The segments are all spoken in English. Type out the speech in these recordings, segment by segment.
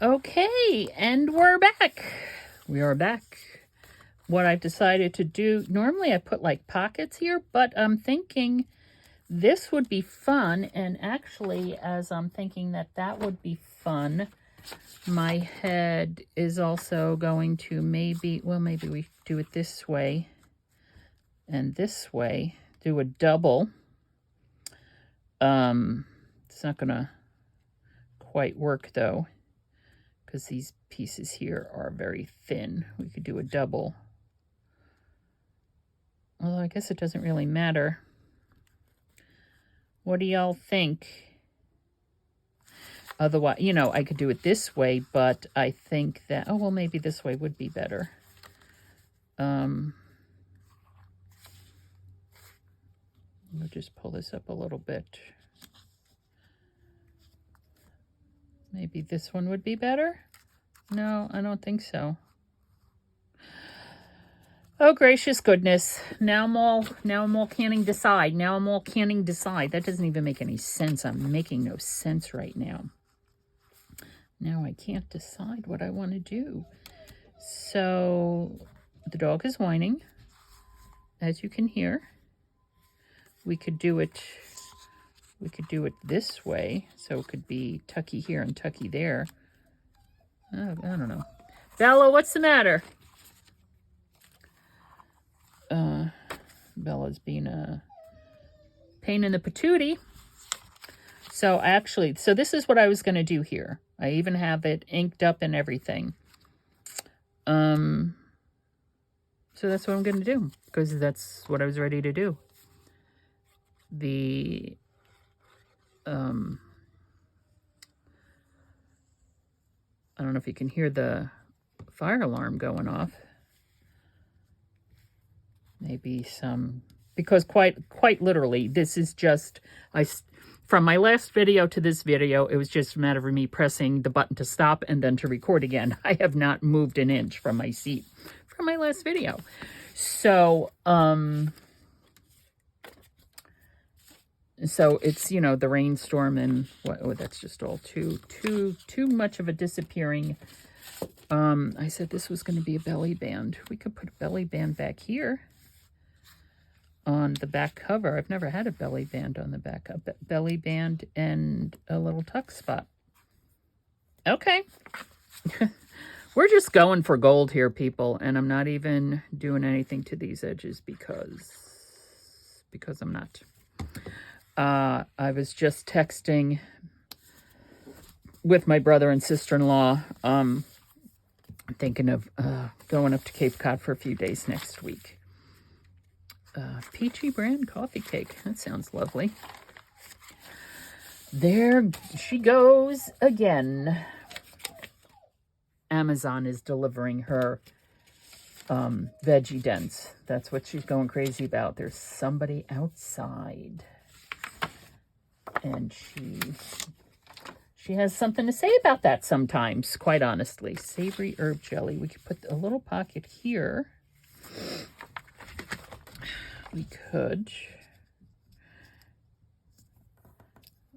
Okay, and we're back. We are back. What I've decided to do, normally I put like pockets here, but I'm thinking this would be fun. And actually, as I'm thinking that would be fun, my head is also going to maybe we do it this way and this way, do a double. It's not gonna quite work though, because these pieces here are very thin. We could do a double. Although I guess it doesn't really matter. What do y'all think? Otherwise, you know, I could do it this way, but I think that, oh, well, maybe this way would be better. We'll just pull this up a little bit. Maybe this one would be better? No, I don't think so. Oh, gracious goodness. Now I'm all canning decide. That doesn't even make any sense. I'm making no sense right now. Now I can't decide what I want to do. So the dog is whining, as you can hear. We could do it this way, so it could be tucky here and tucky there. Oh, I don't know. Bella, what's the matter? Bella's being a pain in the patootie. So this is what I was going to do here. I even have it inked up and everything. So that's what I'm going to do, because that's what I was ready to do. I don't know if you can hear the fire alarm going off. Maybe some, because quite literally, this is just, from my last video to this video, it was just a matter of me pressing the button to stop and then to record again. I have not moved an inch from my seat from my last video. So, so it's, you know, the rainstorm and what, oh, that's just all too much of a disappearing. I said this was going to be a belly band. We could put a belly band back here on the back cover. I've never had a belly band on the back. A belly band and a little tuck spot. Okay. We're just going for gold here, people, and I'm not even doing anything to these edges because I'm not. I was just texting with my brother and sister-in-law, thinking of going up to Cape Cod for a few days next week. Peachy brand coffee cake. That sounds lovely. There she goes again. Amazon is delivering her veggie dents. That's what she's going crazy about. There's somebody outside. And she has something to say about that sometimes, quite honestly. Savory herb jelly. We could put a little pocket here. We could.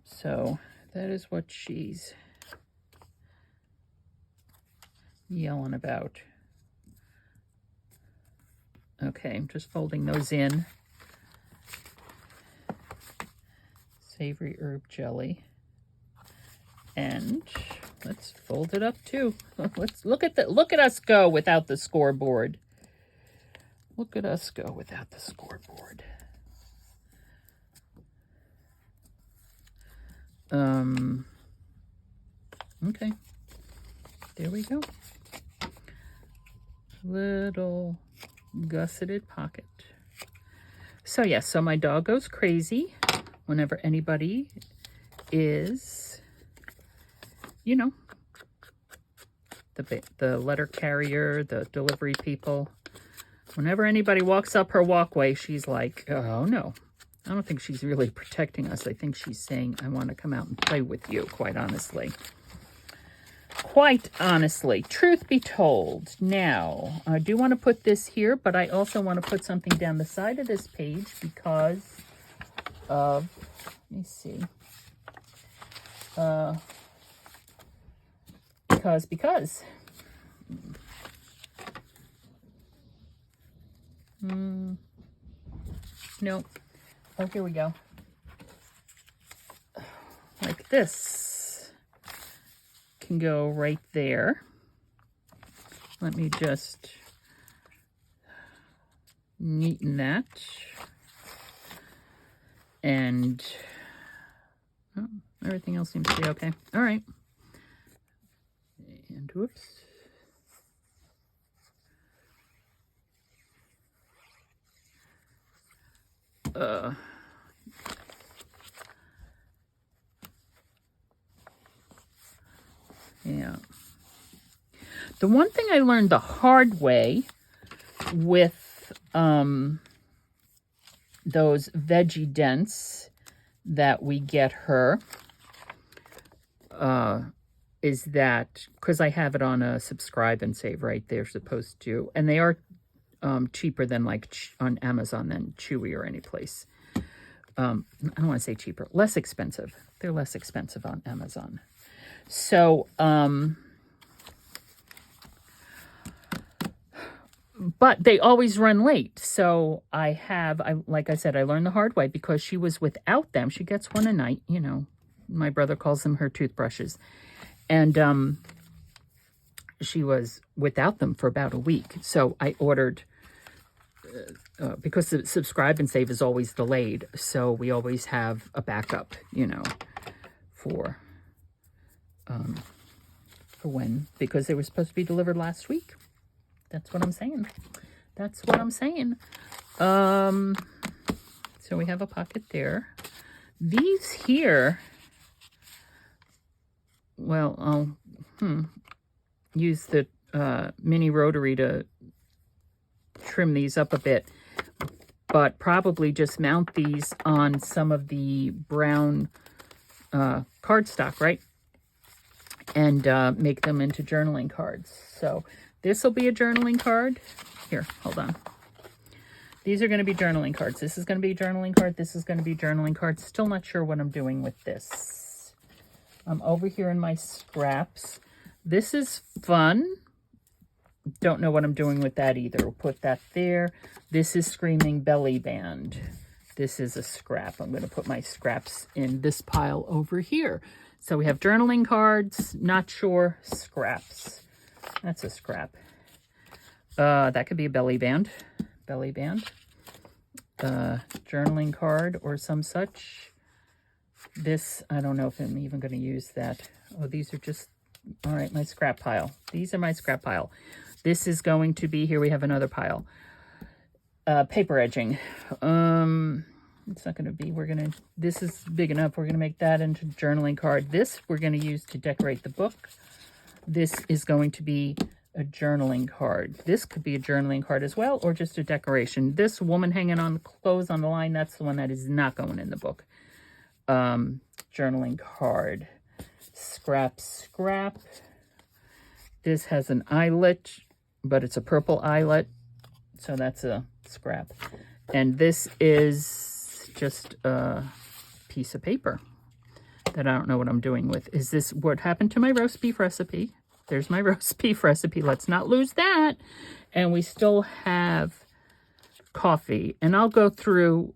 So that is what she's yelling about. Okay, I'm just folding those in. Savory herb jelly. And let's fold it up too. Let's look at us go without the scoreboard. Look at us go without the scoreboard. Okay. There we go. Little gusseted pocket. So yeah, so my dog goes crazy whenever anybody is, you know, the letter carrier, the delivery people. Whenever anybody walks up her walkway, she's like, oh no. I don't think she's really protecting us. I think she's saying, I want to come out and play with you, quite honestly. Quite honestly, truth be told. Now, I do want to put this here, but I also want to put something down the side of this page because of, let me see. because. No. Oh, here we go. Like this. Can go right there. Let me just neaten that. And oh, everything else seems to be okay. All right. And whoops. Yeah. The one thing I learned the hard way with those veggie dents that we get her is that, because I have it on a subscribe and save, right? They're supposed to, and they are cheaper than like on Amazon than Chewy or any place. I don't want to say cheaper, less expensive. They're less expensive on Amazon. So, but they always run late. So like I said, I learned the hard way because she was without them. She gets one a night, you know. My brother calls them her toothbrushes. And she was without them for about a week. So I ordered, because the subscribe and save is always delayed. So we always have a backup, you know, for when, because they were supposed to be delivered last week. That's what I'm saying. That's what I'm saying. So we have a pocket there. These here, well, I'll use the mini rotary to trim these up a bit, but probably just mount these on some of the brown cardstock, right? And make them into journaling cards. So this will be a journaling card. Here, hold on. These are going to be journaling cards. This is going to be a journaling card. This is going to be a journaling card. Still not sure what I'm doing with this. I'm over here in my scraps. This is fun. Don't know what I'm doing with that either. We'll put that there. This is Screaming Belly Band. This is a scrap. I'm going to put my scraps in this pile over here. So we have journaling cards, not sure, scraps. That's a scrap. That could be a belly band. Journaling card or some such. This, I don't know if I'm even going to use that. Oh, these are just, all right, my scrap pile. These are my scrap pile. This is going to be, here we have another pile. Paper edging. It's not going to be, this is big enough. We're going to make that into journaling card. This we're going to use to decorate the book. This is going to be a journaling card. This could be a journaling card as well, or just a decoration. This woman hanging on the clothes on the line, that's the one that is not going in the book. Journaling card. Scrap. This has an eyelet, but it's a purple eyelet. So that's a scrap. And this is just a piece of paper that I don't know what I'm doing with. Is this what happened to my roast beef recipe? There's my roast beef recipe. Let's not lose that. And we still have coffee. And I'll go through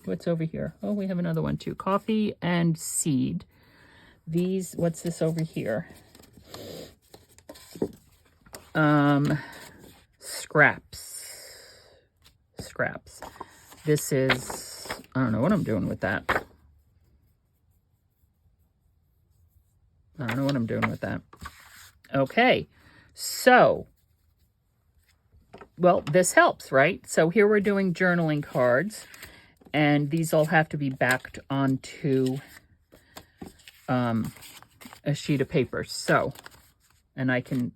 what's over here. Oh, we have another one too. Coffee and seed. These, what's this over here? Scraps. This is, I don't know what I'm doing with that. Okay, so, well, this helps, right? So here we're doing journaling cards, and these all have to be backed onto a sheet of paper. So, and I can,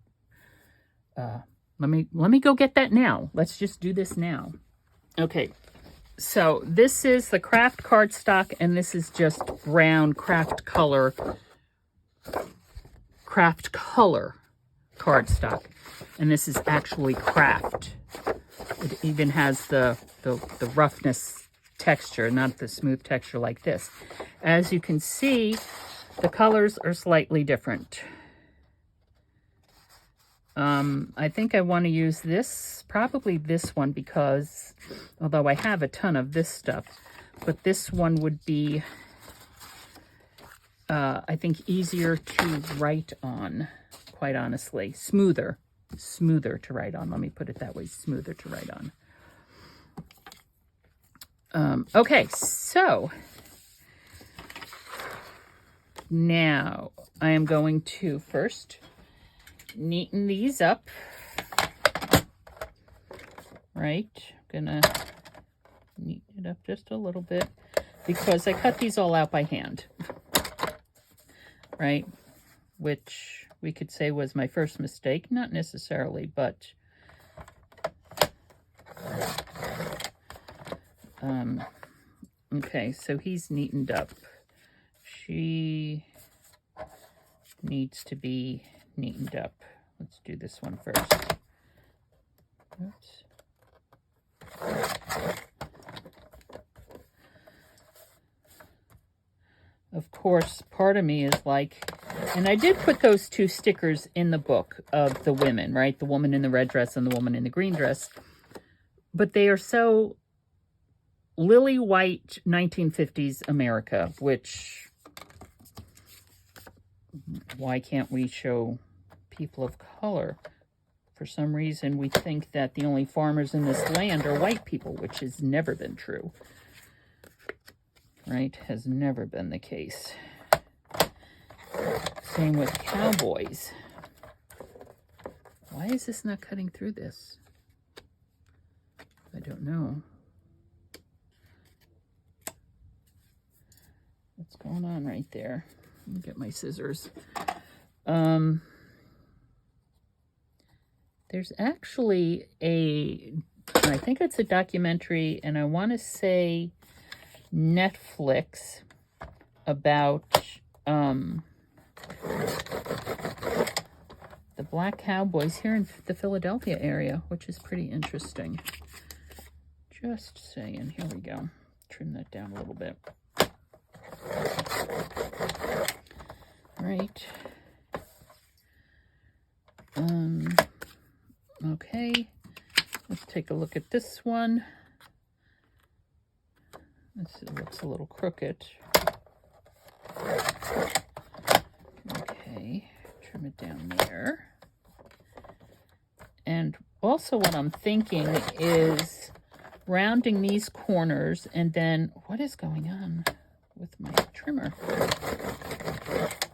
let me go get that now. Let's just do this now. Okay. So this is the craft cardstock, and this is just brown craft color cardstock. And this is actually craft. It even has the roughness texture, not the smooth texture like this. As you can see, The colors are slightly different. I think I want to use this, probably this one, because although I have a ton of this stuff, but this one would be, I think, easier to write on, quite honestly. Smoother to write on. Let me put it that way, smoother to write on. Okay, so now I am going to first neaten these up, right? I'm gonna neaten it up just a little bit because I cut these all out by hand, right? Which we could say was my first mistake, not necessarily, but okay, so he's neatened up. She needs to be neatened up. Let's do this one first. Oops. Of course, part of me is like, and I did put those two stickers in the book of the women, right? The woman in the red dress and the woman in the green dress. But they are so lily white 1950s America, which, why can't we show people of color? For some reason, we think that the only farmers in this land are white people, which has never been true. Right? Has never been the case. Same with cowboys. Why is this not cutting through this? I don't know. What's going on right there? Let me get my scissors. There's actually I think it's a documentary, and I want to say Netflix, about the black cowboys here in the Philadelphia area, which is pretty interesting. Just saying. Here we go. Trim that down a little bit. Right. Okay. Let's take a look at this one. It looks a little crooked. Okay. Trim it down there. And also what I'm thinking is rounding these corners, and then, what is going on with my trimmer?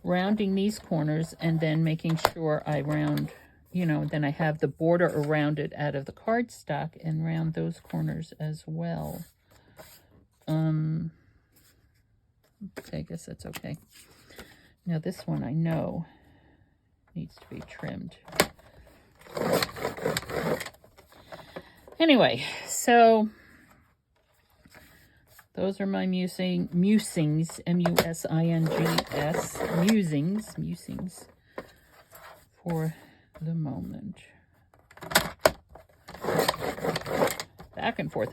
Rounding these corners and then making sure I round, you know, then I have the border around it out of the cardstock and round those corners as well. Okay, I guess that's okay. Now this one I know needs to be trimmed. Anyway, so those are my musings, M-U-S-I-N-G-S, musings for the moment. Back and forth,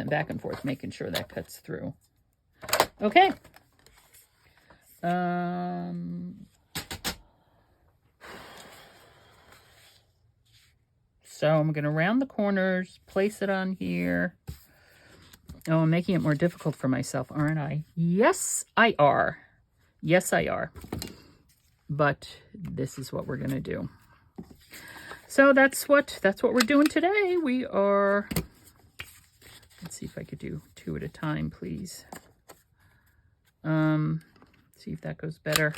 making sure that cuts through. Okay. So I'm going to round the corners, place it on here. Oh, I'm making it more difficult for myself, aren't I? Yes, I are. Yes, I are. But this is what we're going to do. So that's what we're doing today. We are, let's see if I could do 2 at a time, please. See if that goes better.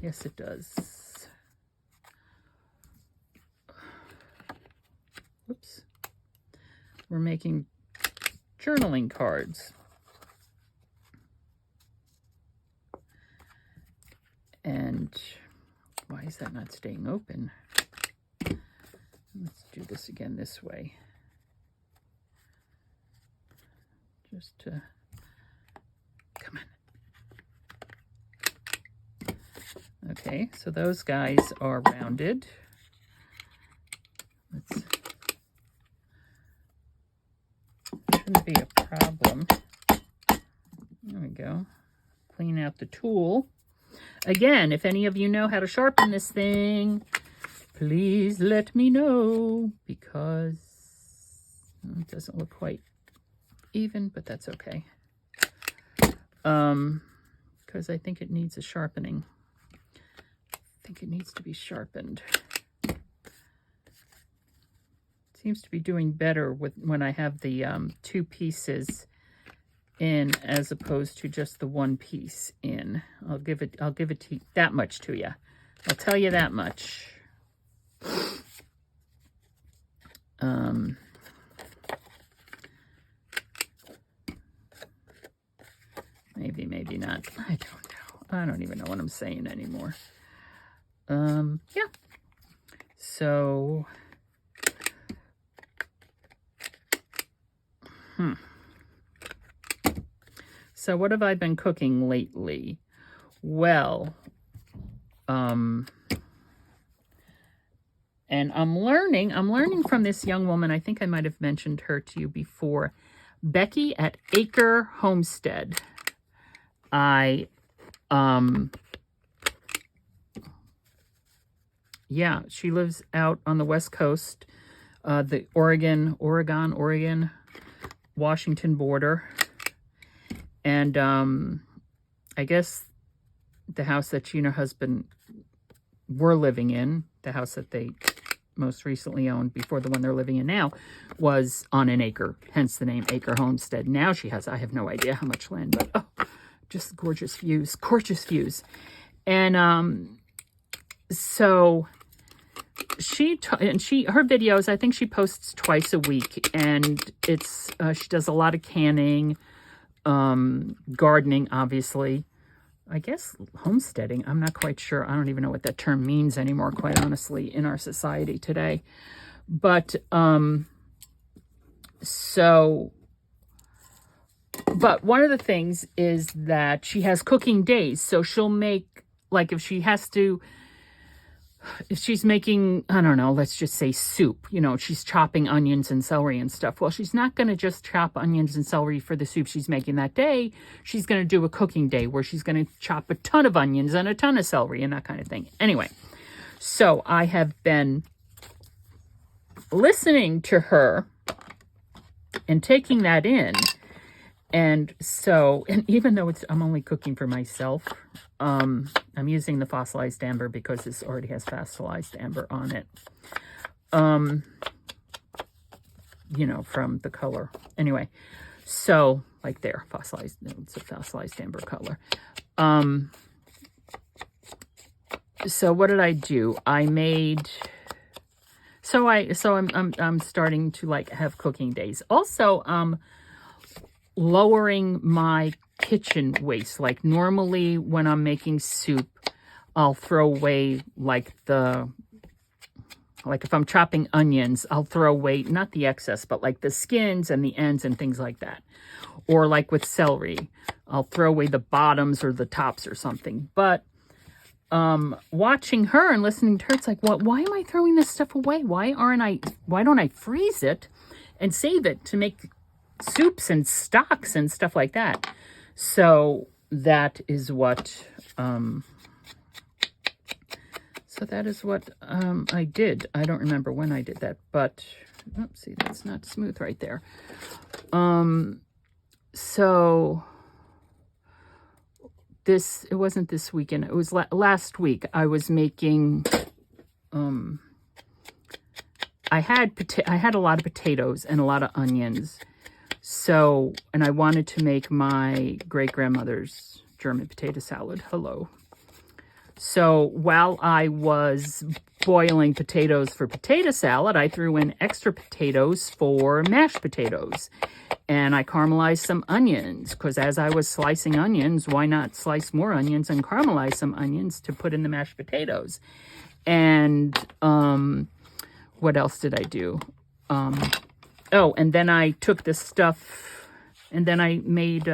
Yes, it does. Oops. We're making journaling cards. And why is that not staying open? Let's do this again this way. Just to, come on. Okay, so those guys are rounded. Shouldn't be a problem. There we go. Clean out the tool. Again, if any of you know how to sharpen this thing, please let me know, because it doesn't look quite even, but that's okay. Because I think it needs a sharpening. I think it needs to be sharpened. Seems to be doing better with when I have the 2 pieces in as opposed to just the 1 piece in. I'll give it that much to you. I'll tell you that much. Maybe, maybe not. I don't know. I don't even know what I'm saying anymore. Yeah. So, So what have I been cooking lately? Well, and I'm learning from this young woman. I think I might have mentioned her to you before. Becky at Acre Homestead. Yeah, she lives out on the West Coast, the Oregon, Washington border. And I guess the house that she and her husband were living in, the house that they most recently owned before the one they're living in now, was on an acre, hence the name Acre Homestead. Now she has, I have no idea how much land, but just gorgeous views. And so her videos, I think she posts twice a week, and it's she does a lot of canning, gardening, obviously. I guess homesteading. I'm not quite sure. I don't even know what that term means anymore, quite honestly, in our society today. But but one of the things is that she has cooking days. So she'll make, like, if she's making, I don't know, let's just say soup, she's chopping onions and celery and stuff. Well, she's not going to just chop onions and celery for the soup she's making that day. She's going to do a cooking day where she's going to chop a ton of onions and a ton of celery and that kind of thing. Anyway, so I have been listening to her and taking that in. And even though I'm only cooking for myself, I'm using the fossilized amber because this already has fossilized amber on it. From the color. Anyway, so like there, fossilized, it's a fossilized amber color. So what did I do? I'm starting to have cooking days. Also, lowering my kitchen waste. Like normally when I'm making soup, I'll throw away like if I'm chopping onions, I'll throw away not the excess, but like the skins and the ends and things like that. Or like with celery, I'll throw away the bottoms or the tops or something. But watching her and listening to her, it's like, why am I throwing this stuff away? Why don't I freeze it and save it to make soups and stocks and stuff like that? So that is what I did. I don't remember when I did that, but see, that's not smooth right there. So it wasn't this weekend, it was last week. I was making I had a lot of potatoes and a lot of onions. So, and I wanted to make my great-grandmother's German potato salad. Hello. So while I was boiling potatoes for potato salad, I threw in extra potatoes for mashed potatoes. And I caramelized some onions, because as I was slicing onions, why not slice more onions and caramelize some onions to put in the mashed potatoes? And what else did I do? And then I took this stuff, and then I made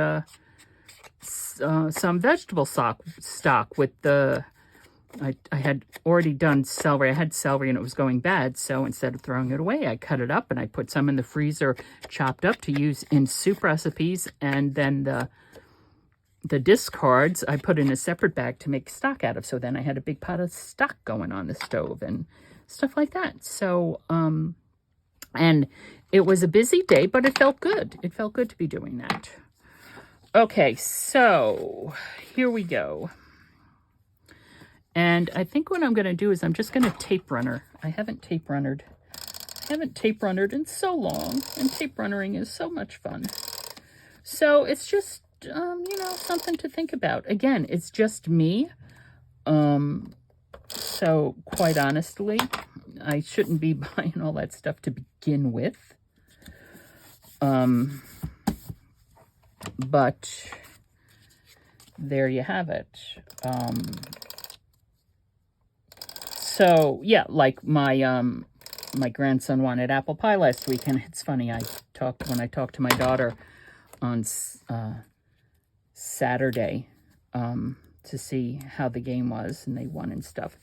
some vegetable stock with I had already done celery. I had celery and it was going bad, so instead of throwing it away, I cut it up and I put some in the freezer chopped up to use in soup recipes, and then the discards I put in a separate bag to make stock out of. So then I had a big pot of stock going on the stove and stuff like that. So, and it was a busy day, but it felt good. It felt good to be doing that. Okay, so here we go. And I think what I'm going to do is I'm just going to tape runner. I haven't tape runnered in so long, and tape runnering is so much fun. So it's just, you know, something to think about. Again, it's just me. So quite honestly, I shouldn't be buying all that stuff to begin with. But there you have it. So yeah, like my my grandson wanted apple pie last week, and it's funny. When I talked to my daughter on Saturday to see how the game was, and they won and stuff.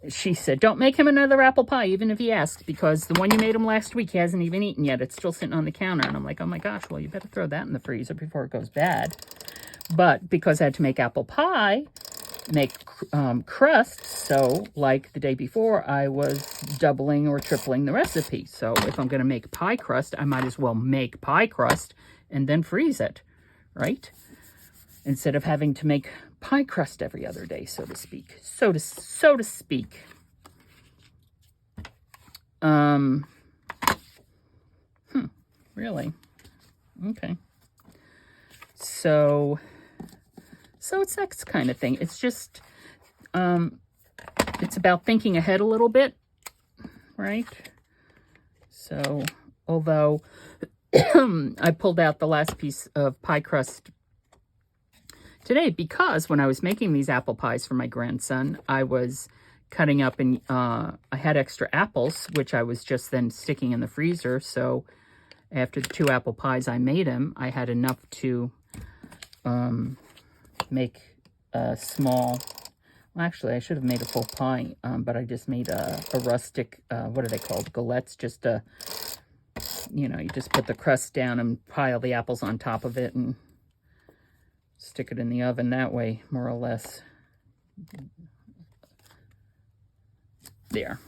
She said, "Don't make him another apple pie, even if he asks, because the one you made him last week he hasn't even eaten yet. It's still sitting on the counter." And I'm like, "Oh my gosh, well, you better throw that in the freezer before it goes bad." But because I had to make apple pie, make crust, so like the day before, I was doubling or tripling the recipe. So if I'm going to make pie crust, I might as well make pie crust and then freeze it, right? Instead of having to make pie crust every other day, so to speak. So to speak. Really? Okay. So it's that kind of thing. It's just, it's about thinking ahead a little bit, right? So, although I pulled out the last piece of pie crust today because when I was making these apple pies for my grandson, I was cutting up and I had extra apples, which I was just then sticking in the freezer. So after the 2 apple pies I made him, I had enough to make a small, well, actually I should have made a full pie, but I just made a rustic, what are they called? Galettes, just a, you know, you just put the crust down and pile the apples on top of it and stick it in the oven that way, more or less. There.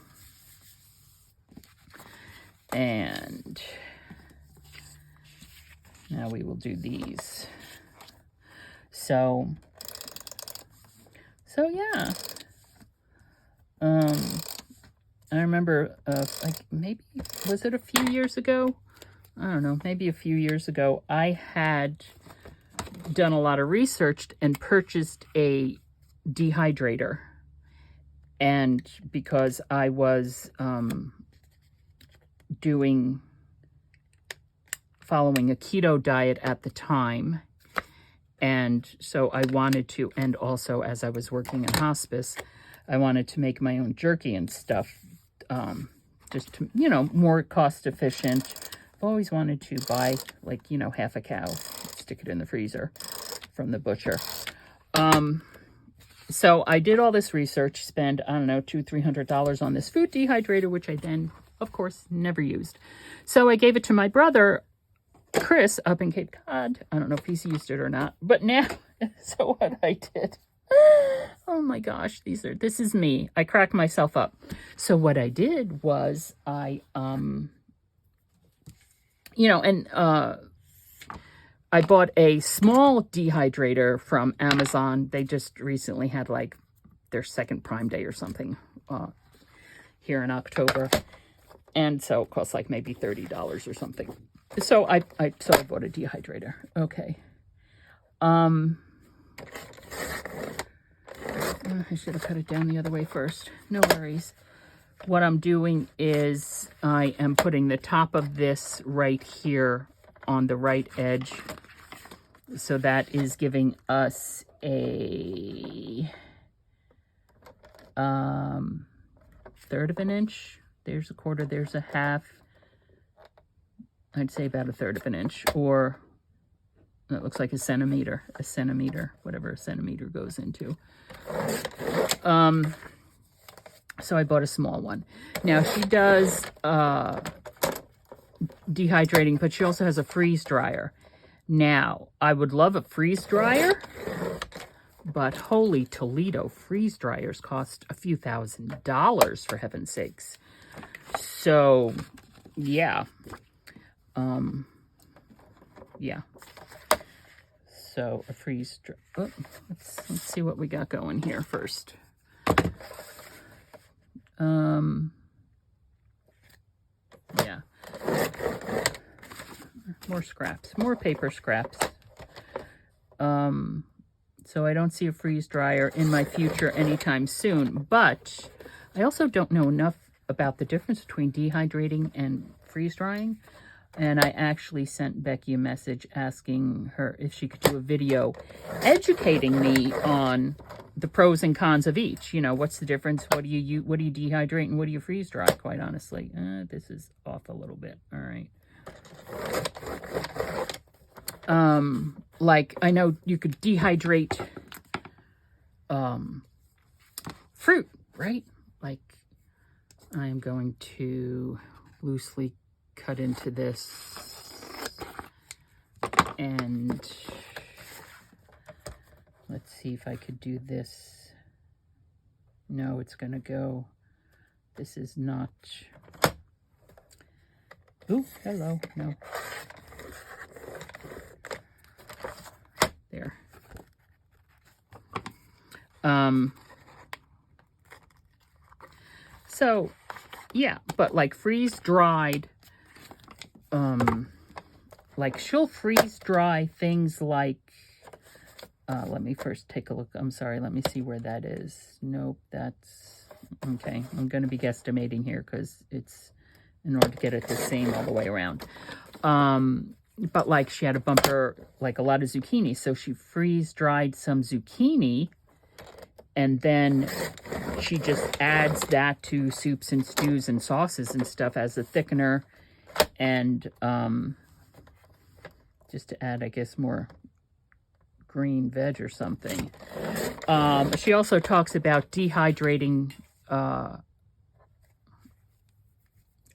And now we will do these. So yeah. I remember, like maybe, was it a few years ago? I don't know, maybe a few years ago, I had done a lot of research and purchased a dehydrator. And because I was following a keto diet at the time, and so I wanted to, and also as I was working in hospice, I wanted to make my own jerky and stuff, just to, you know, more cost efficient. I've always wanted to buy, like, you know, half a cow, stick it in the freezer from the butcher. So I did all this research, spend, I don't know, $200-300 on this food dehydrator, which I then, of course, never used. So I gave it to my brother, Chris, up in Cape Cod. I don't know if he's used it or not, but now, so what I did, oh my gosh, this is me. I cracked myself up. So what I did was I, you know, and I bought a small dehydrator from Amazon. They just recently had like their second Prime Day or something here in October. And so it costs like maybe $30 or something. So I bought a dehydrator. Okay. I should have cut it down the other way first. No worries. What I'm doing is I am putting the top of this right here on the right edge. So that is giving us a 1/3 of an inch. There's a 1/4, there's a 1/2. I'd say about 1/3 of an inch, or that looks like a centimeter, whatever a centimeter goes into. So I bought a small one. Now she does dehydrating, but she also has a freeze dryer. Now, I would love a freeze dryer, but holy Toledo, freeze dryers cost a few $1,000s, for heaven's sakes. So, yeah. Yeah. So, a freeze dryer. Oh, let's see what we got going here first. Yeah. More scraps, more paper scraps. So I don't see a freeze dryer in my future anytime soon, but I also don't know enough about the difference between dehydrating and freeze drying. And I actually sent Becky a message asking her if she could do a video educating me on the pros and cons of each. You know, what's the difference? What do you dehydrate and what do you freeze dry? Quite honestly, this is off a little bit. All right. Like I know you could dehydrate fruit, right? Like I am going to loosely cut into this, and let's see if I could do this. No, it's gonna go. This is not. Ooh, hello. No. There. So, yeah, but like freeze dried, like she'll freeze dry things like, let me first take a look. I'm sorry, let me see where that is. Nope, that's, okay. I'm going to be guesstimating here because it's in order to get it the same all the way around. But like she had a bumper, like a lot of zucchini. So she freeze dried some zucchini and then she just adds that to soups and stews and sauces and stuff as a thickener. And just to add, I guess, more green veg or something. She also talks about dehydrating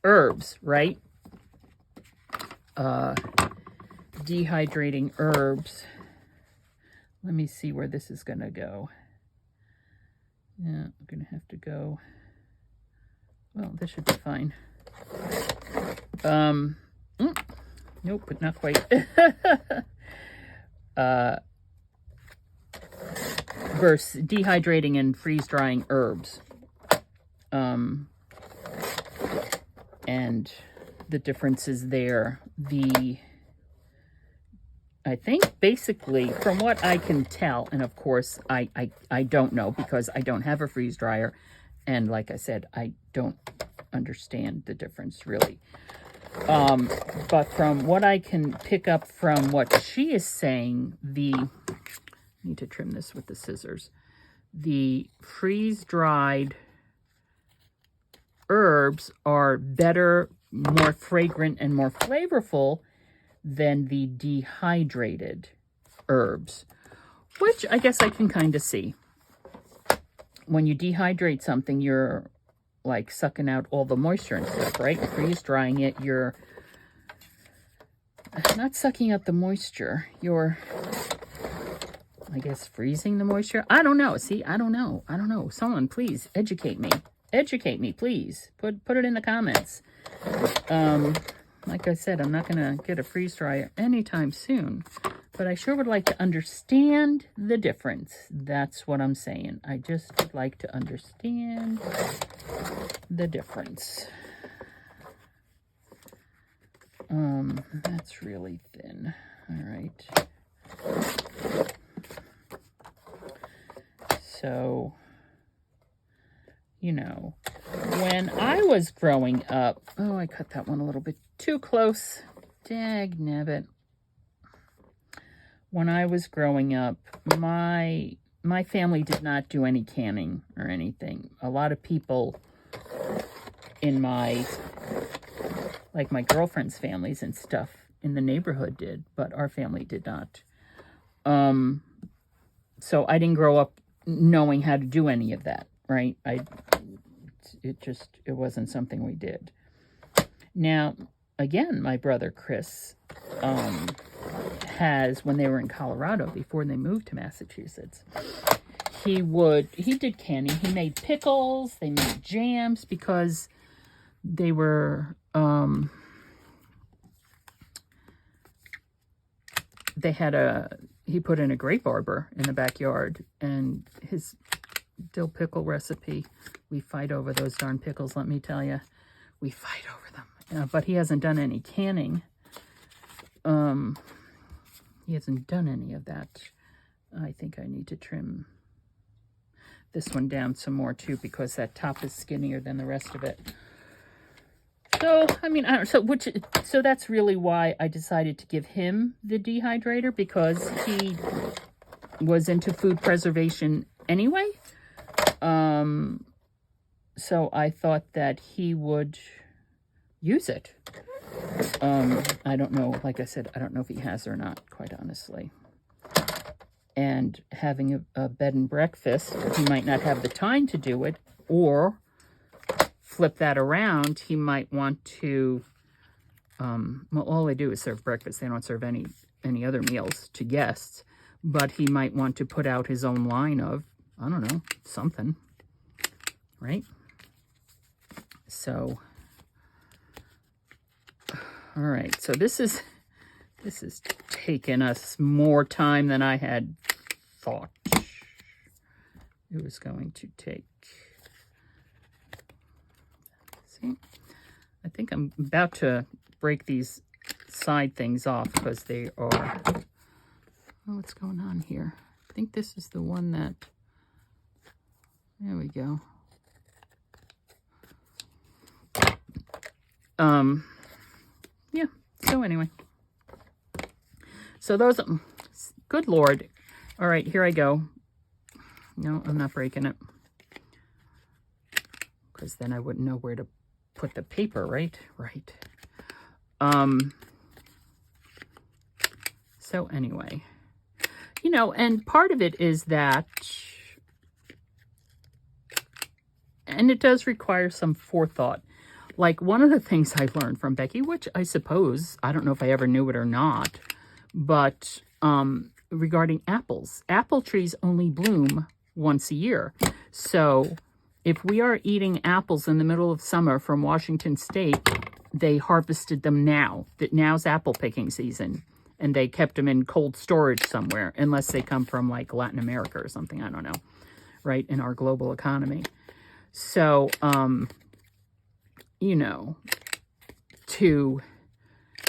herbs, right? Dehydrating herbs. Let me see where this is going to go. Yeah, I'm going to have to go. Well, this should be fine. Nope, but not quite. Versus dehydrating and freeze drying herbs. And the differences there. I think basically from what I can tell, and of course I don't know because I don't have a freeze dryer, and like I said, I don't understand the difference really. But from what I can pick up from what she is saying, I need to trim this with the scissors. The freeze-dried herbs are better, more fragrant, and more flavorful than the dehydrated herbs, which I guess I can kind of see. When you dehydrate something, you're like sucking out all the moisture and stuff, right? Freeze drying it, you're not sucking out the moisture. You're, I guess, freezing the moisture. I don't know. See, I don't know. Someone please educate me. Educate me, please. Put it in the comments. Like I said, I'm not going to get a freeze dryer anytime soon, but I sure would like to understand the difference. That's what I'm saying. I just would like to understand the difference. That's really thin. All right. So, you know, when I was growing up, oh, I cut that one a little bit too close. Dagnabbit. When I was growing up, my family did not do any canning or anything. A lot of people in my girlfriend's families and stuff in the neighborhood did, but our family did not. So I didn't grow up knowing how to do any of that, right? It wasn't something we did. Now, again, my brother Chris has, when they were in Colorado before they moved to Massachusetts, he did canning. He made pickles, they made jams, because they were, he put in a grape arbor in the backyard, and his dill pickle recipe, we fight over those darn pickles, let me tell you. We fight over them. But he hasn't done any canning. He hasn't done any of that. I think I need to trim this one down some more too, because that top is skinnier than the rest of it. So, I mean, so that's really why I decided to give him the dehydrator, because he was into food preservation anyway. So I thought that he would use it. I don't know, like I said, I don't know if he has or not, quite honestly. And having a bed and breakfast, he might not have the time to do it, or flip that around, he might want to, well, all they do is serve breakfast. They don't serve any other meals to guests, but he might want to put out his own line of, I don't know, something, right? So, all right, so this is taken us more time than I had thought it was going to take. See, I think I'm about to break these side things off, because they are, oh, what's going on here? I think this is the one that, there we go. Yeah, so anyway. So those, good Lord. All right, here I go. No, I'm not breaking it, because then I wouldn't know where to put the paper, right? Right. So anyway, you know, and part of it is that, and it does require some forethought. Like, one of the things I've learned from Becky, which I suppose, I don't know if I ever knew it or not, but regarding apples, apple trees only bloom once a year. So if we are eating apples in the middle of summer from Washington State, they harvested them now. That now's apple picking season, and they kept them in cold storage somewhere, unless they come from like Latin America or something, I don't know, right, in our global economy. So, you know, to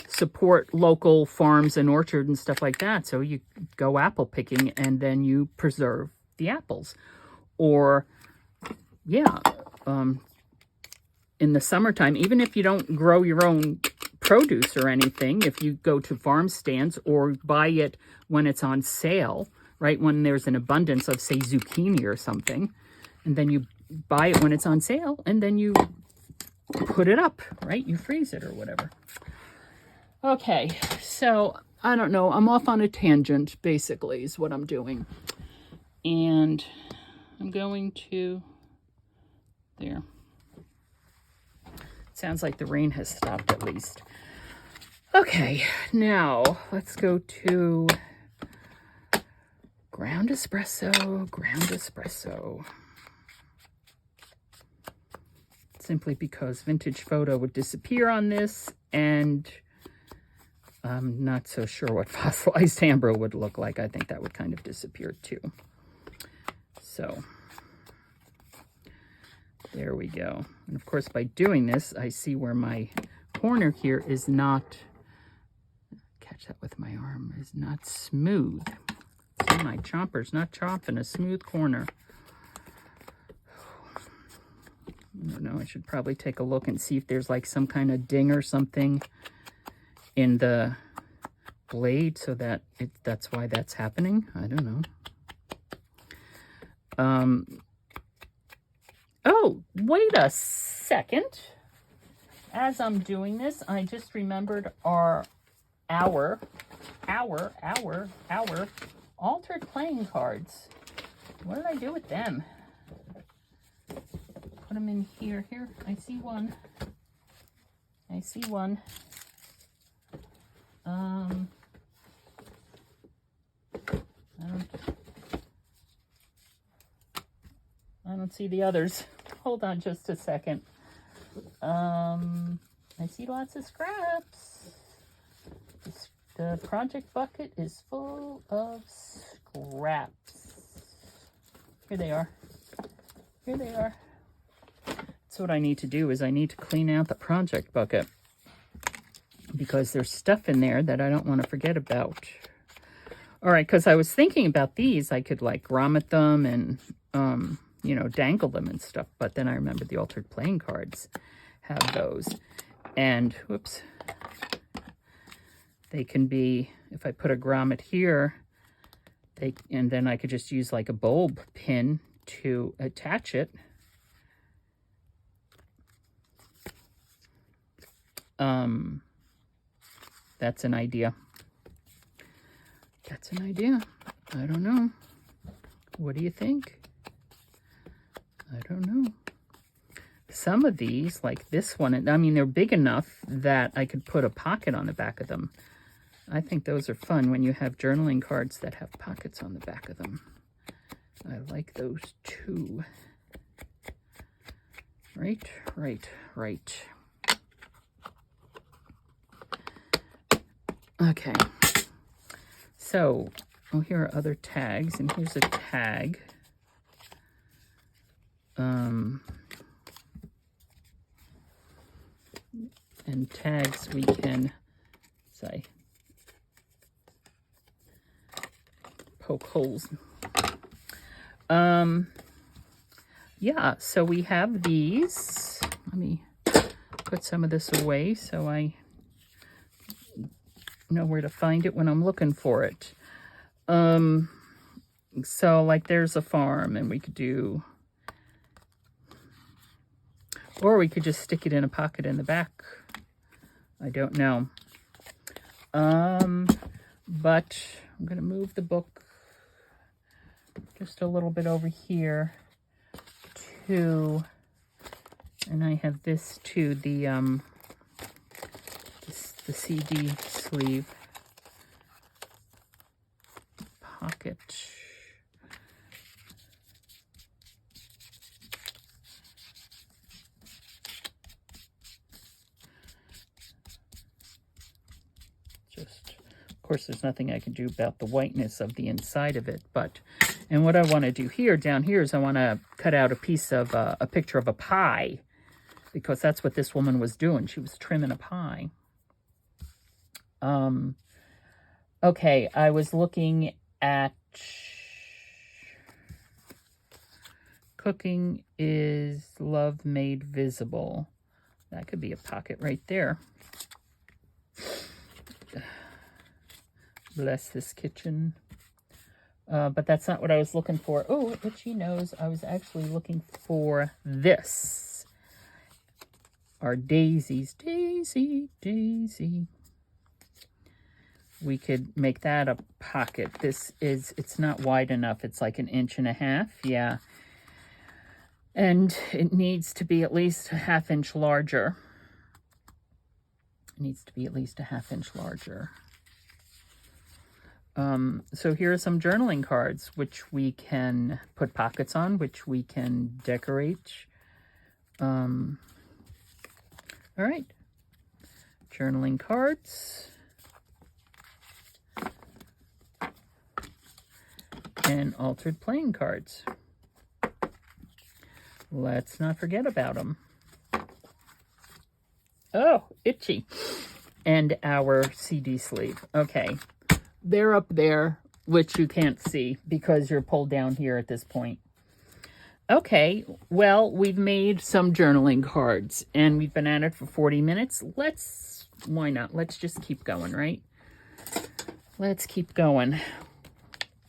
support local farms and orchards and stuff like that. So you go apple picking, and then you preserve the apples. Or, yeah, in the summertime, even if you don't grow your own produce or anything, if you go to farm stands or buy it when it's on sale, right, when there's an abundance of, say, zucchini or something, and then you buy it when it's on sale, and then you put it up, right? You freeze it or whatever. Okay, so I don't know. I'm off on a tangent, basically, is what I'm doing. And I'm going to, there. Sounds like the rain has stopped at least. Okay, now let's go to ground espresso, ground espresso. Simply because vintage photo would disappear on this, and I'm not so sure what fossilized amber would look like. I think that would kind of disappear too. So there we go. And of course, by doing this, I see where my corner here is not, catch that with my arm, is not smooth. See, my chomper's not chomping a smooth corner. I don't know, I should probably take a look and see if there's like some kind of ding or something in the blade, so that that's why that's happening. I don't know. Oh, wait a second. As I'm doing this, I just remembered our altered playing cards. What did I do with them? Put them in here. Here, I see one. I I see one. I don't see the others. Hold on just a second. I see lots of scraps. The project bucket is full of scraps. Here they are. Here they are. So what I need to do is I need to clean out the project bucket because there's stuff in there that I don't want to forget about. All right, because I was thinking about these. I could like grommet them and, you know, dangle them and stuff. But then I remembered the altered playing cards have those. And, whoops, they can be, if I put a grommet here, and then I could just use like a bulb pin to attach it. That's an idea. That's an idea. I don't know. What do you think? I don't know. Some of these, like this one, I mean, they're big enough that I could put a pocket on the back of them. I think those are fun when you have journaling cards that have pockets on the back of them. I like those too. Right, right, right. Okay. So, oh, here are other tags, and here's a tag. And tags we can, say, poke holes. Yeah, so we have these. Let me put some of this away so I know where to find it when I'm looking for it. So like there's a farm, and we could do, or we could just stick it in a pocket in the back. I don't know. But I'm going to move the book just a little bit over here to, and I have this too, the CD sleeve pocket. Of course, there's nothing I can do about the whiteness of the inside of it, but, and what I want to do here, down here, is I want to cut out a piece of, a picture of a pie, because that's what this woman was doing. She was trimming a pie. Okay, I was looking at Cooking is Love Made Visible. That could be a pocket right there. Bless this kitchen. But that's not what I was looking for. Oh, itchy nose. I was actually looking for this. Our daisies. Daisy, daisy. We could make that a pocket. This is, it's not wide enough. It's like 1.5 inches. Yeah. And it needs to be at least a 1/2 inch larger. It needs to be at least a 1/2 inch larger. So here are some journaling cards, which we can put pockets on, which we can decorate. All right. Journaling cards. And altered playing cards. Let's not forget about them. Oh, itchy. And our CD sleeve. Okay. They're up there, which you can't see because you're pulled down here at this point. Okay, well, we've made some journaling cards, and we've been at it for 40 minutes. Why not? Let's just keep going, right? Let's keep going.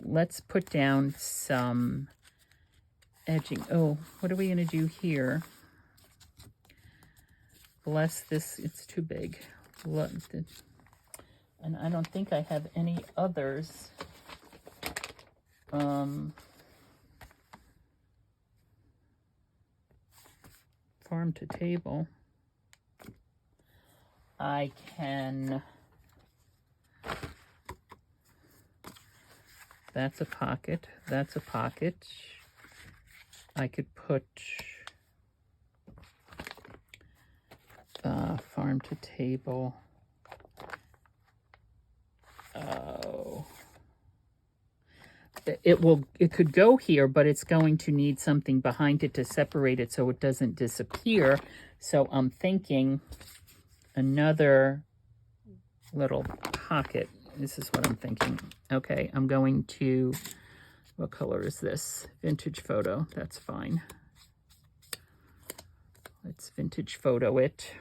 Let's put down some edging. Oh, what are we going to do here? Bless this. It's too big. And I don't think I have any others. Farm to table. I can, that's a pocket, that's a pocket. I could put farm to table. Oh, it could go here, but it's going to need something behind it to separate it so it doesn't disappear. So I'm thinking another little pocket. This is what I'm thinking. Okay, I'm going to, what color is this? Vintage photo, that's fine. Let's vintage photo it.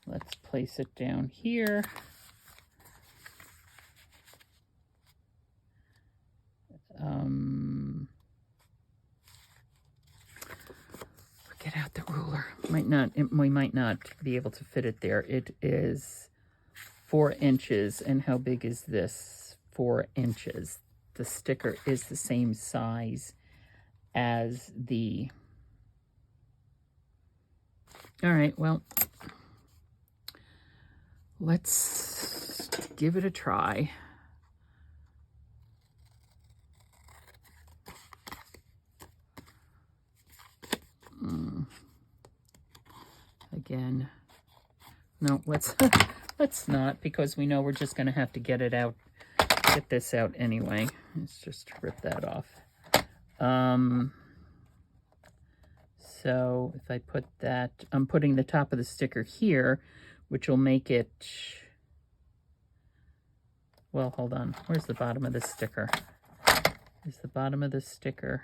Let's place it down here. Get out the ruler. We might not be able to fit it there. It is 4 inches. And how big is this? 4 inches. The sticker is the same size as the... All right, well, let's give it a try. Again, no, let's not, because we know we're just going to have to get this out anyway. Let's just rip that off. So if I put that, I'm putting the top of the sticker here, which will make it, well, hold on. Where's the bottom of the sticker? Is the bottom of the sticker?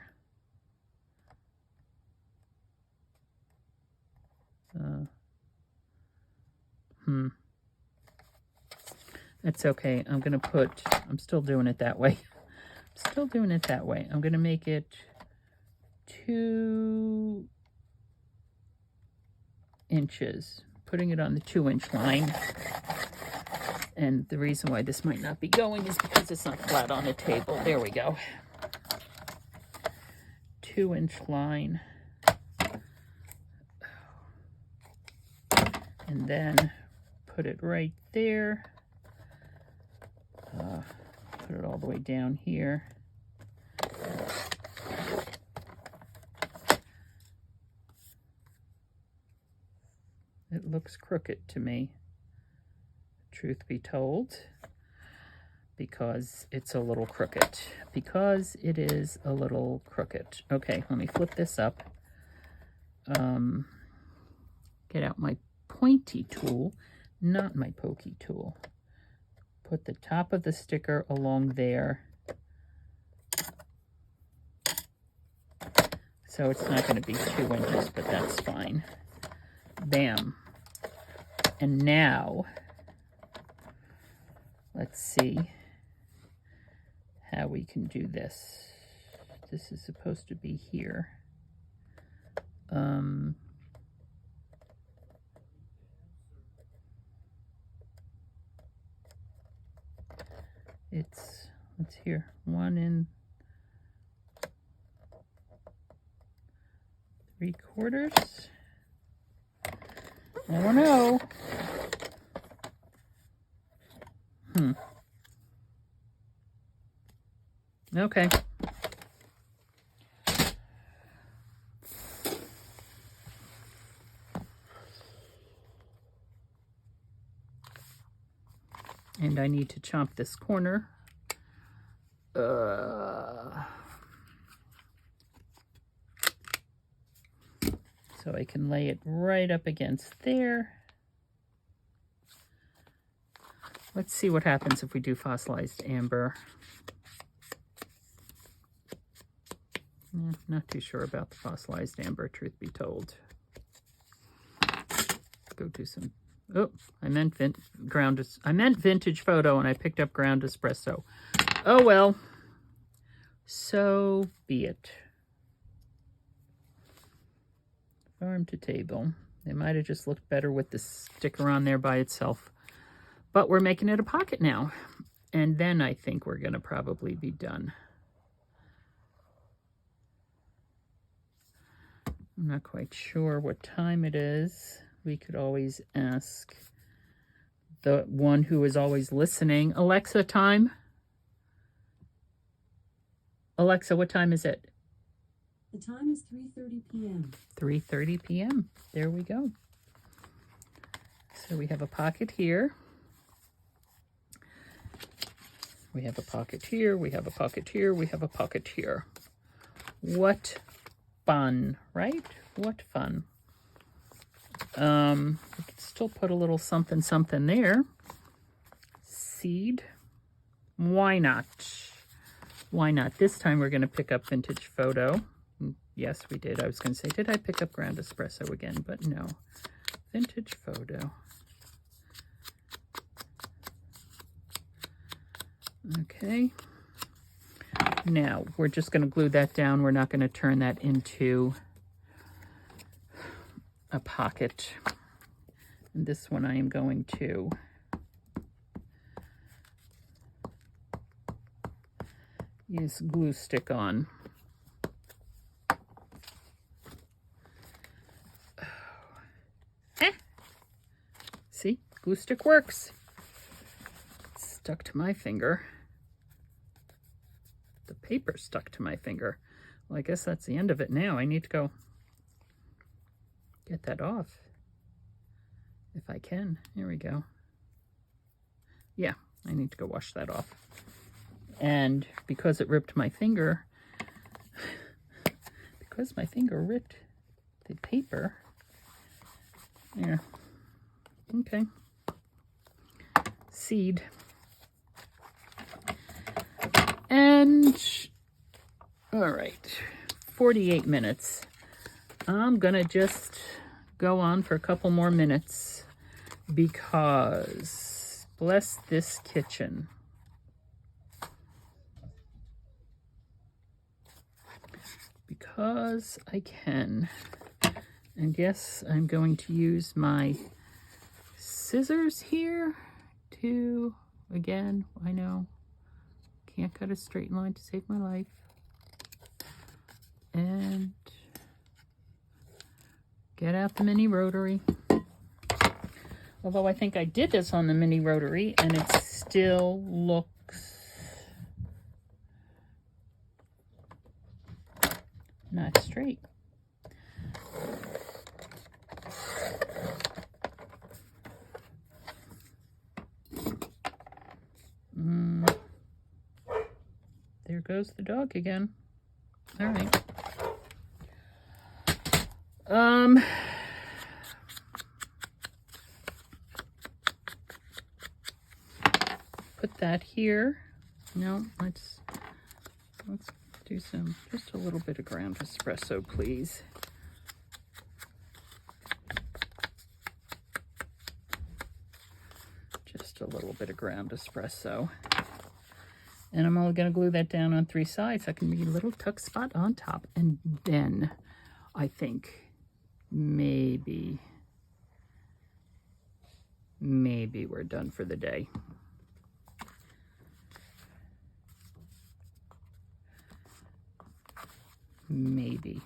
That's okay. I'm going to I'm still doing it that way. I'm going to make it 2 inches, putting it on the 2-inch line. And the reason why this might not be going is because it's not flat on a table. There we go. 2-inch line. And then put it right there. Put it all the way down here. It looks crooked to me, truth be told, because it's a little crooked. Because it is a little crooked. Okay, let me flip this up. Get out my pointy tool, not my pokey tool. Put the top of the sticker along there. So it's not going to be 2 inches, but that's fine. Bam. And now, let's see how we can do this. This is supposed to be here. It's here, 1 3/4. I don't know. Okay. And I need to chomp this corner. So I can lay it right up against there. Let's see what happens if we do fossilized amber. Not too sure about the fossilized amber, truth be told. Go do some... Oh, I meant vintage photo, and I picked up ground espresso. Oh well, so be it. Farm to table. It might have just looked better with the sticker on there by itself, but we're making it a pocket now. And then I think we're going to probably be done. I'm not quite sure what time it is. We could always ask the one who is always listening. Alexa, time? Alexa, what time is it? The time is 3:30 p.m. 3:30 p.m. There we go. So we have a pocket here. We have a pocket here. We have a pocket here. We have a pocket here. What fun, right? What fun. We could still put a little something something there. Seed. Why not? Why not? This time we're going to pick up Vintage Photo. Yes, we did. I was going to say, did I pick up Ground Espresso again? But no. Vintage Photo. Okay. Now, we're just going to glue that down. We're not going to turn that into a pocket. And this one I am going to use glue stick on. See, glue stick works. It's stuck to my finger. The paper stuck to my finger. Well, I guess that's the end of it now. I need to go get that off. If I can. Here we go. Yeah, I need to go wash that off. And because it ripped my finger, because my finger ripped the paper, yeah. Okay. Seed. And, all right, 48 minutes. I'm going to just go on for a couple more minutes because, bless this kitchen. Because I can. And yes, I'm going to use my scissors here to, again, I know, can't cut a straight line to save my life. And get out the mini rotary. Although I think I did this on the mini rotary and it still looks not straight. There goes the dog again. All right. Put that here. No, let's do just a little bit of ground espresso, please. Just a little bit of ground espresso. And I'm only going to glue that down on 3 sides. That can be a little tuck spot on top. And then I think maybe we're done for the day. Maybe.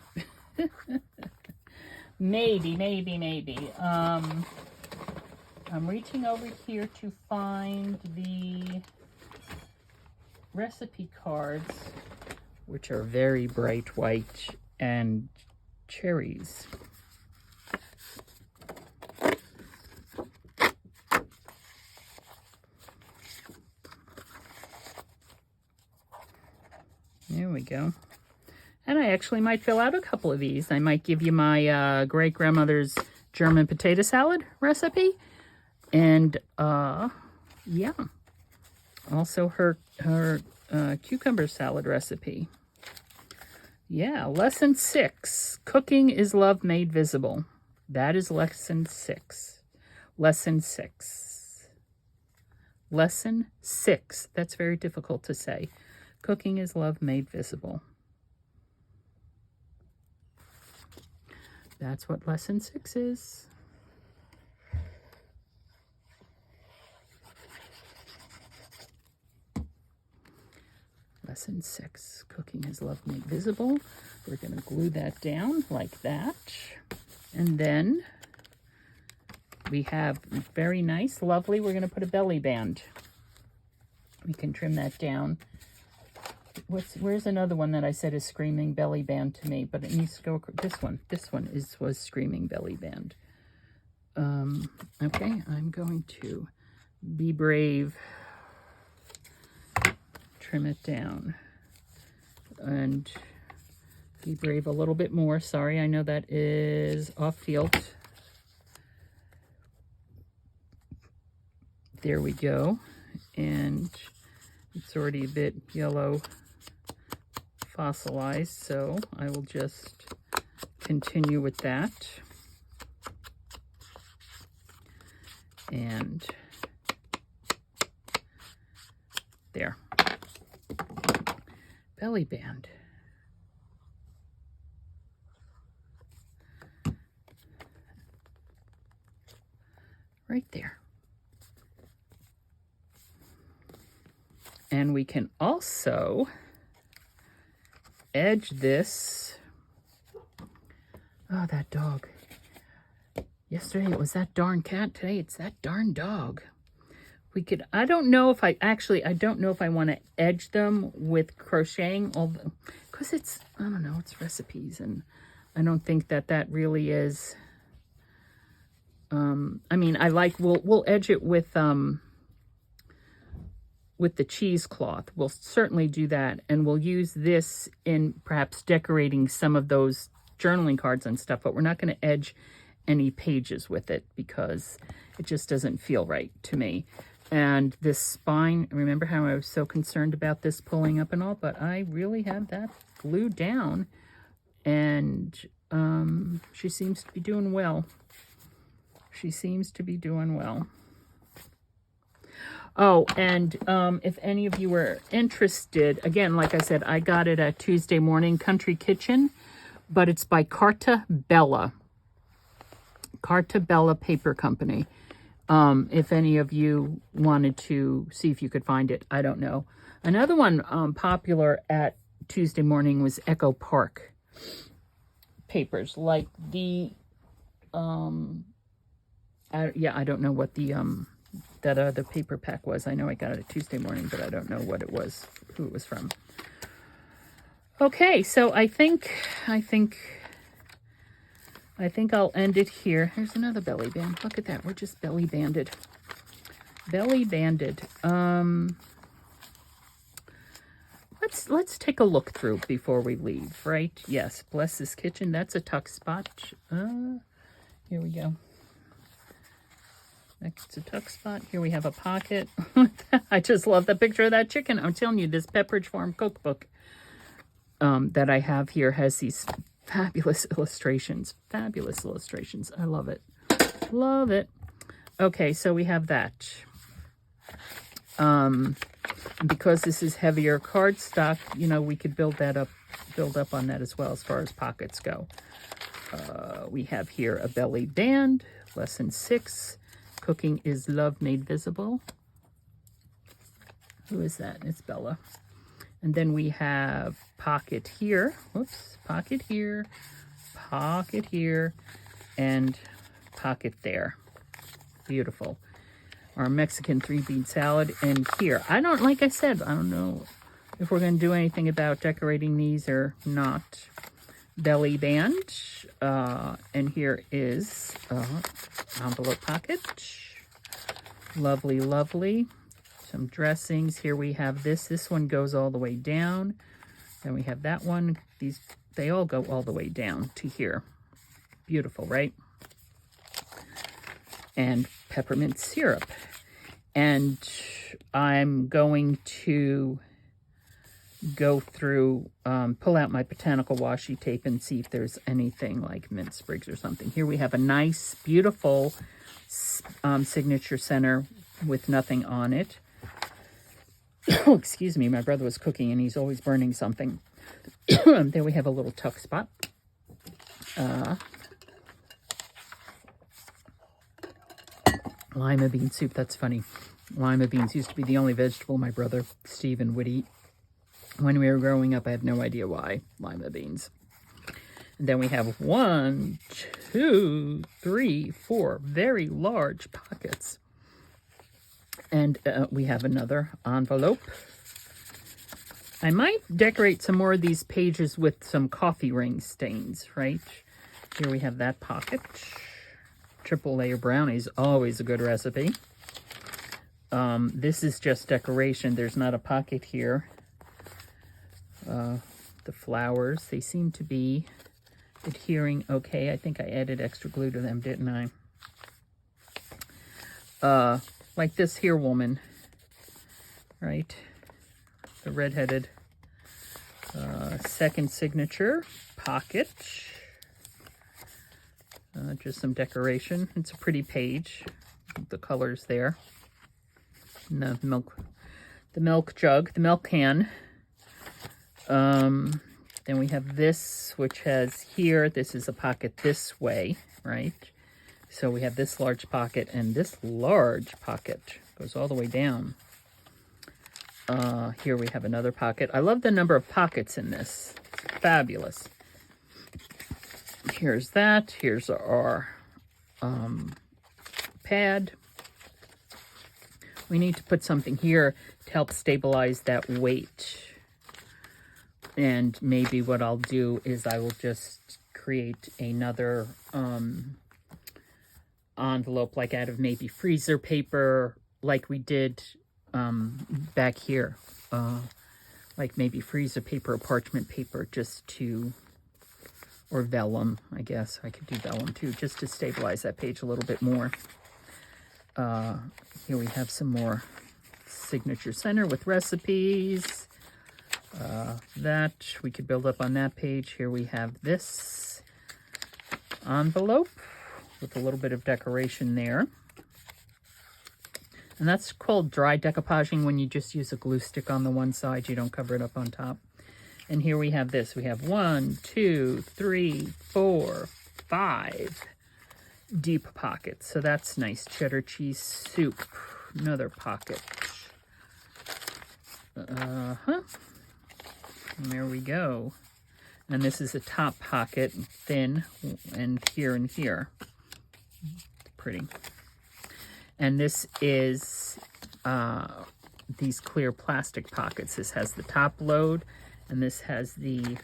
maybe. I'm reaching over here to find the recipe cards, which are very bright white and cherries. There we go. And I actually might fill out a couple of these. I might give you my great-grandmother's German potato salad recipe. And, yeah. Also her cucumber salad recipe. Yeah, lesson 6. Cooking is love made visible. That is lesson 6. Lesson 6. Lesson 6. That's very difficult to say. Cooking is love made visible. That's what lesson 6 is. Lesson 6, cooking is love made visible. We're going to glue that down like that. And then we have very nice, lovely, we're going to put a belly band. We can trim that down. Where's another one that I said is screaming belly band to me, but it needs to go, this one was screaming belly band. Okay, I'm going to be brave, trim it down, and be brave a little bit more. Sorry, I know that is off field. There we go. And it's already a bit yellow fossilized, so I will just continue with that. And there. Belly band. Right there. And we can also edge this. Oh, that dog. Yesterday it was that darn cat. Today it's that darn dog. We could, I don't know if I want to edge them with crocheting, because it's, I don't know, it's recipes, and I don't think that really is, I mean, we'll edge it with the cheesecloth. We'll certainly do that, and we'll use this in perhaps decorating some of those journaling cards and stuff, but we're not going to edge any pages with it because it just doesn't feel right to me. And this spine, remember how I was so concerned about this pulling up and all, but I really have that glued down, and she seems to be doing well. She seems to be doing well. Oh, and if any of you were interested, again, like I said, I got it at Tuesday Morning Country Kitchen, but it's by Carta Bella Paper Company. If any of you wanted to see if you could find it, I don't know. Another one popular at Tuesday Morning was Echo Park papers, like the, I don't know what the, that other paper pack was. I know I got it at Tuesday Morning, but I don't know what it was, who it was from. Okay, so I think I'll end it here. Here's another belly band. Look at that. We're just belly banded. Belly banded. Let's take a look through before we leave, right? Yes, bless this kitchen. That's a tuck spot. Here we go. Next to tuck spot. Here we have a pocket. I just love the picture of that chicken. I'm telling you, this Pepperidge Farm cookbook that I have here has these fabulous illustrations. Fabulous illustrations. I love it. Love it. Okay, so we have that. Because this is heavier cardstock, you know, we could build up on that as well as far as pockets go. We have here a belly band, lesson 6. Cooking is love made visible. Who is that? It's Bella. And then we have pocket here. Whoops. Pocket here. Pocket here. And pocket there. Beautiful. Our Mexican 3-bean salad. And here, like I said, I don't know if we're going to do anything about decorating these or not. Belly band. And here is envelope pocket. Lovely, lovely. Some dressings. Here we have this. This one goes all the way down. Then we have that one. They all go all the way down to here. Beautiful, right? And peppermint syrup. And I'm going to go through, pull out my botanical washi tape and see if there's anything like mint sprigs or something. Here we have a nice, beautiful signature center with nothing on it. Oh, excuse me, my brother was cooking and he's always burning something. There we have a little tuck spot. Lima bean soup, that's funny. Lima beans used to be the only vegetable my brother Stephen would eat. When we were growing up, I have no idea why. Lima beans. And then we have 1, 2, 3, 4 very large pockets. And we have another envelope. I might decorate some more of these pages with some coffee ring stains, right? Here we have that pocket. Triple layer brownies, always a good recipe. This is just decoration. There's not a pocket here. The flowers, they seem to be adhering okay. I think I added extra glue to them, didn't I? Like this here woman, right? The redheaded second signature pocket. Just some decoration. It's a pretty page. The colors there. And the milk jug, the milk can. Then we have this, which has here, this is a pocket this way, right? So we have this large pocket, and this large pocket goes all the way down. Here we have another pocket. I love the number of pockets in this. Fabulous. Here's that. Here's our pad. We need to put something here to help stabilize that weight. And maybe what I'll do is I will just create another envelope, like out of maybe freezer paper, like we did back here. Like maybe freezer paper or parchment paper, just to, or vellum, I guess. I could do vellum too, just to stabilize that page a little bit more. Here we have some more signature center with recipes. That we could build up on that page. Here we have this envelope with a little bit of decoration there. And that's called dry decoupaging, when you just use a glue stick on the one side. You don't cover it up on top. And here we have this. We have 1, 2, 3, 4, 5 deep pockets. So that's nice. Cheddar cheese soup. Another pocket. And there we go. And this is a top pocket, thin, and here. Pretty. And this is these clear plastic pockets. This has the top load, and this has the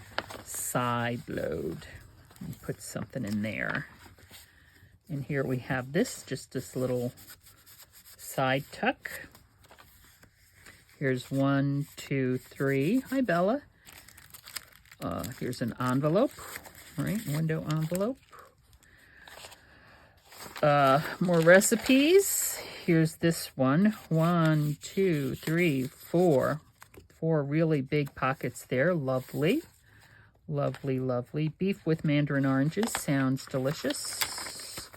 side load. Put something in there. And here we have this, just this little side tuck. Here's 1, 2, 3. Hi, Bella. Here's an envelope, right? Window envelope. More recipes. Here's this one. 1, 2, 3, 4. 4 really big pockets there. Lovely. Lovely, lovely. Beef with mandarin oranges. Sounds delicious.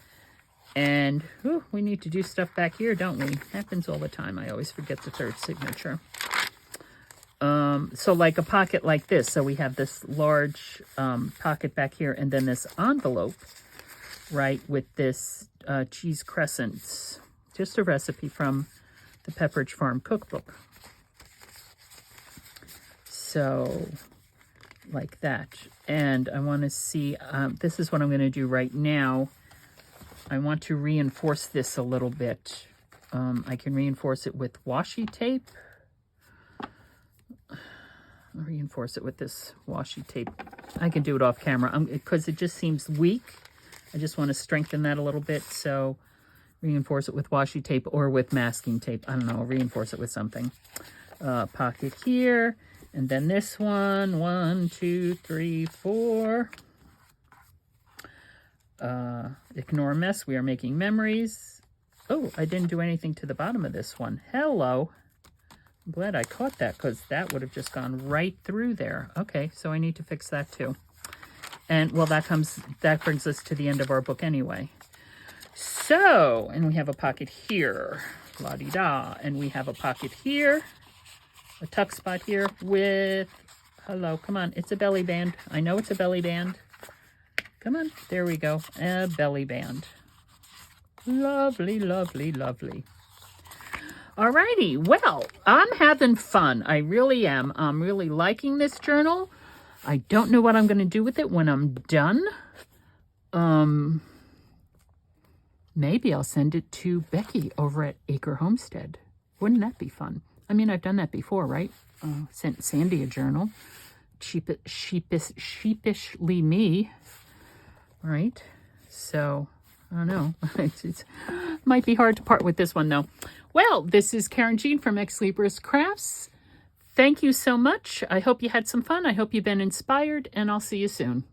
And we need to do stuff back here, don't we? Happens all the time. I always forget the third signature. So like a pocket like this. So we have this large pocket back here, and then this envelope, right, with this cheese crescents. Just a recipe from the Pepperidge Farm cookbook. So like that. And I want to see, this is what I'm going to do right now. I want to reinforce this a little bit. I can reinforce it with washi tape. I'll reinforce it with this washi tape. I can do it off camera because it just seems weak. I just want to strengthen that a little bit. So reinforce it with washi tape or with masking tape. I don't know. Reinforce it with something. Pocket here. And then this one. 1, 2, 3, 4. Ignore mess. We are making memories. Oh, I didn't do anything to the bottom of this one. Hello. I'm glad I caught that, because that would have just gone right through there. Okay, so I need to fix that too. And well, that brings us to the end of our book anyway. So, and we have a pocket here. La-di-da. And we have a pocket here. A tuck spot here with, hello, come on. It's a belly band. I know it's a belly band. Come on. There we go. A belly band. Lovely, lovely, lovely. Alrighty, well, I'm having fun. I really am. I'm really liking this journal. I don't know what I'm going to do with it when I'm done. Maybe I'll send it to Becky over at Acre Homestead. Wouldn't that be fun? I mean, I've done that before, right? Sent Sandy a journal. Sheepishly me, right? So, I don't know. It might be hard to part with this one, though. Well, this is Karynjean from Ex Libris Crafts. Thank you so much. I hope you had some fun. I hope you've been inspired, and I'll see you soon.